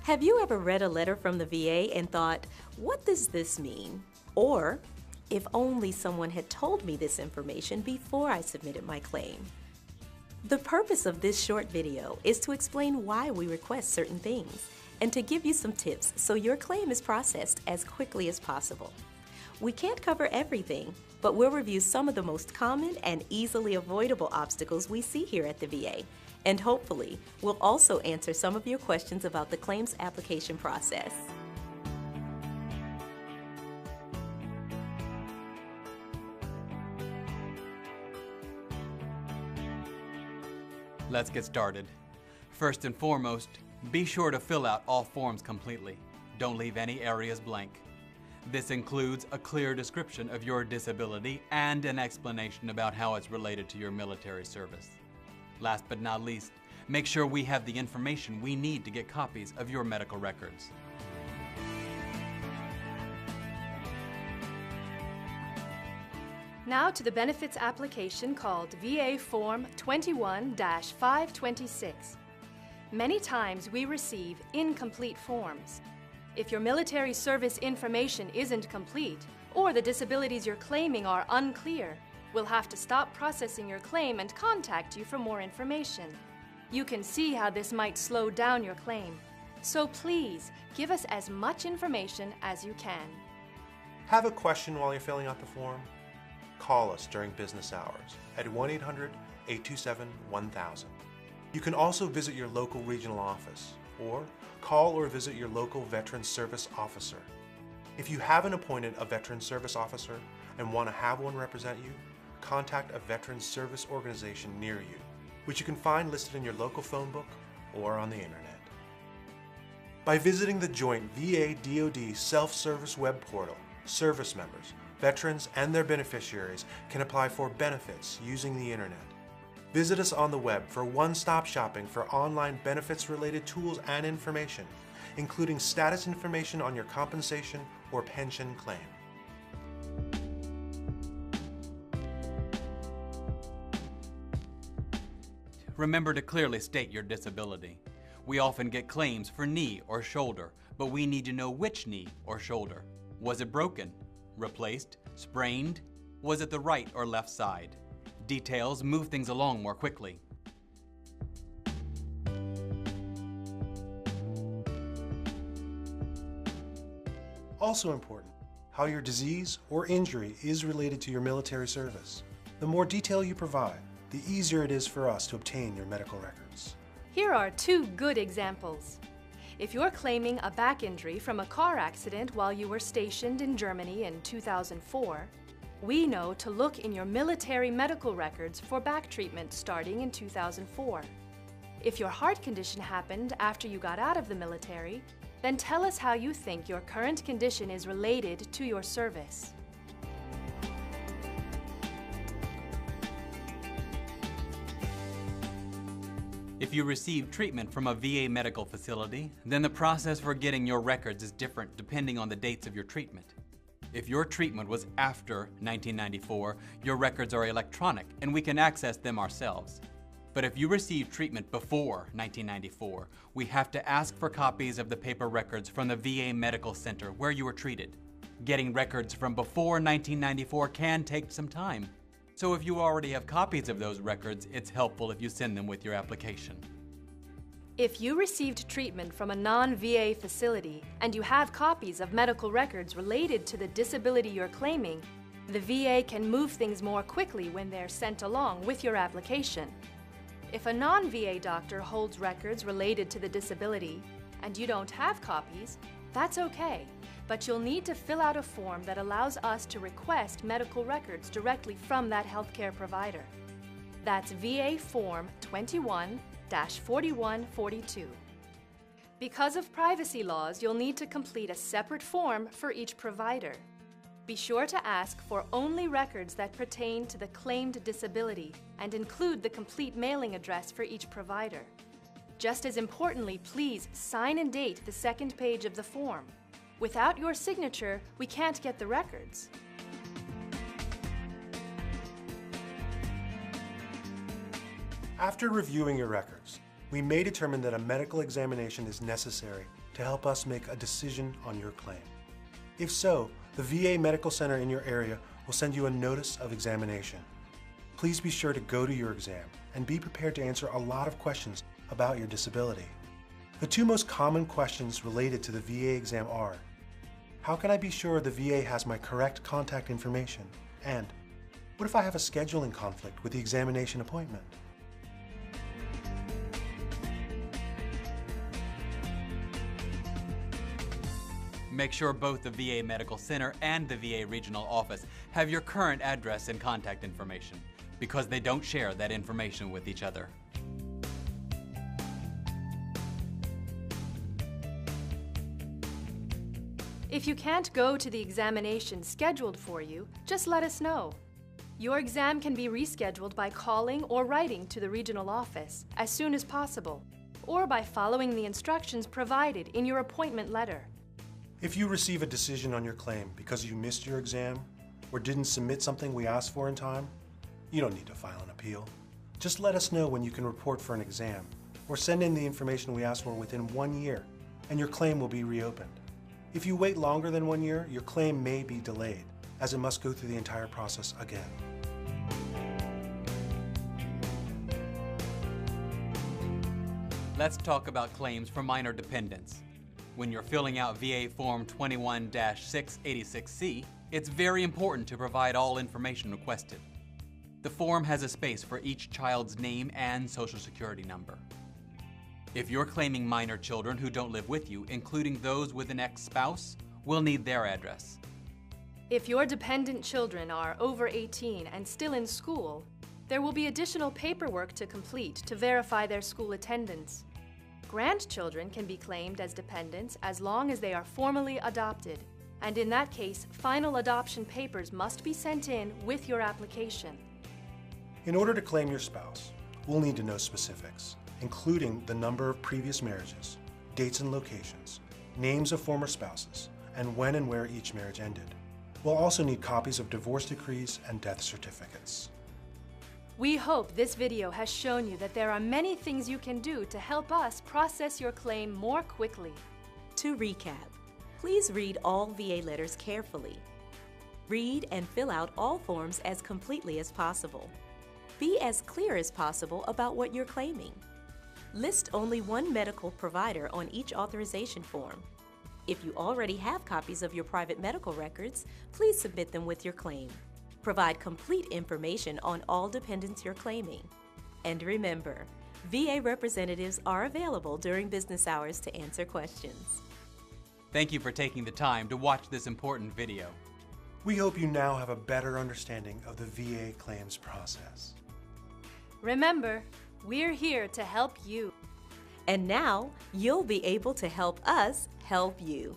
Have you ever read a letter from the VA and thought, what does this mean? Or, if only someone had told me this information before I submitted my claim. The purpose of this short video is to explain why we request certain things and to give you some tips so your claim is processed as quickly as possible. We can't cover everything, but we'll review some of the most common and easily avoidable obstacles we see here at the VA, and hopefully, we'll also answer some of your questions about the claims application process. Let's get started. First and foremost, be sure to fill out all forms completely. Don't leave any areas blank. This includes a clear description of your disability and an explanation about how it's related to your military service. Last but not least, make sure we have the information we need to get copies of your medical records. Now to the benefits application called VA Form 21-526. Many times we receive incomplete forms. If your military service information isn't complete, or the disabilities you're claiming are unclear, we'll have to stop processing your claim and contact you for more information. You can see how this might slow down your claim. So please, give us as much information as you can. Have a question while you're filling out the form? Call us during business hours at 1-800-827-1000. You can also visit your local regional office or call or visit your local Veterans Service Officer. If you haven't appointed a Veterans Service Officer and want to have one represent you, contact a Veterans Service organization near you, which you can find listed in your local phone book or on the internet. By visiting the joint VA-DoD self-service web portal, service members, veterans, and their beneficiaries can apply for benefits using the internet. Visit us on the web for one-stop shopping for online benefits-related tools and information, including status information on your compensation or pension claim. Remember to clearly state your disability. We often get claims for knee or shoulder, but we need to know which knee or shoulder. Was it broken? Replaced? Sprained? Was it the right or left side? Details move things along more quickly. Also important, how your disease or injury is related to your military service. The more detail you provide, the easier it is for us to obtain your medical records. Here are two good examples. If you're claiming a back injury from a car accident while you were stationed in Germany in 2004, we know to look in your military medical records for back treatment starting in 2004. If your heart condition happened after you got out of the military, then tell us how you think your current condition is related to your service. If you receive treatment from a VA medical facility, then the process for getting your records is different depending on the dates of your treatment. If your treatment was after 1994, your records are electronic and we can access them ourselves. But if you received treatment before 1994, we have to ask for copies of the paper records from the VA Medical Center where you were treated. Getting records from before 1994 can take some time. So if you already have copies of those records, it's helpful if you send them with your application. If you received treatment from a non-VA facility and you have copies of medical records related to the disability you're claiming, the VA can move things more quickly when they're sent along with your application. If a non-VA doctor holds records related to the disability and you don't have copies, that's okay, but you'll need to fill out a form that allows us to request medical records directly from that healthcare provider. That's VA Form 21-4142. Because of privacy laws, you'll need to complete a separate form for each provider. Be sure to ask for only records that pertain to the claimed disability and include the complete mailing address for each provider. Just as importantly, please sign and date the second page of the form. Without your signature, we can't get the records. After reviewing your records, we may determine that a medical examination is necessary to help us make a decision on your claim. If so, the VA Medical Center in your area will send you a notice of examination. Please be sure to go to your exam and be prepared to answer a lot of questions about your disability. The two most common questions related to the VA exam are, how can I be sure the VA has my correct contact information? And what if I have a scheduling conflict with the examination appointment? Make sure both the VA Medical Center and the VA Regional Office have your current address and contact information, because they don't share that information with each other. If you can't go to the examination scheduled for you, just let us know. Your exam can be rescheduled by calling or writing to the regional office as soon as possible, or by following the instructions provided in your appointment letter. If you receive a decision on your claim because you missed your exam or didn't submit something we asked for in time, you don't need to file an appeal. Just let us know when you can report for an exam or send in the information we asked for within 1 year, and your claim will be reopened. If you wait longer than 1 year, your claim may be delayed, as it must go through the entire process again. Let's talk about claims for minor dependents. When you're filling out VA Form 21-686C, it's very important to provide all information requested. The form has a space for each child's name and Social Security number. If you're claiming minor children who don't live with you, including those with an ex-spouse, we'll need their address. If your dependent children are over 18 and still in school, there will be additional paperwork to complete to verify their school attendance. Grandchildren can be claimed as dependents as long as they are formally adopted, and in that case, final adoption papers must be sent in with your application. In order to claim your spouse, we'll need to know specifics, including the number of previous marriages, dates and locations, names of former spouses, and when and where each marriage ended. We'll also need copies of divorce decrees and death certificates. We hope this video has shown you that there are many things you can do to help us process your claim more quickly. To recap, please read all VA letters carefully. Read and fill out all forms as completely as possible. Be as clear as possible about what you're claiming. List only one medical provider on each authorization form. If you already have copies of your private medical records, please submit them with your claim. Provide complete information on all dependents you're claiming. And remember, VA representatives are available during business hours to answer questions. Thank you for taking the time to watch this important video. We hope you now have a better understanding of the VA claims process. Remember, we're here to help you. And now, you'll be able to help us help you.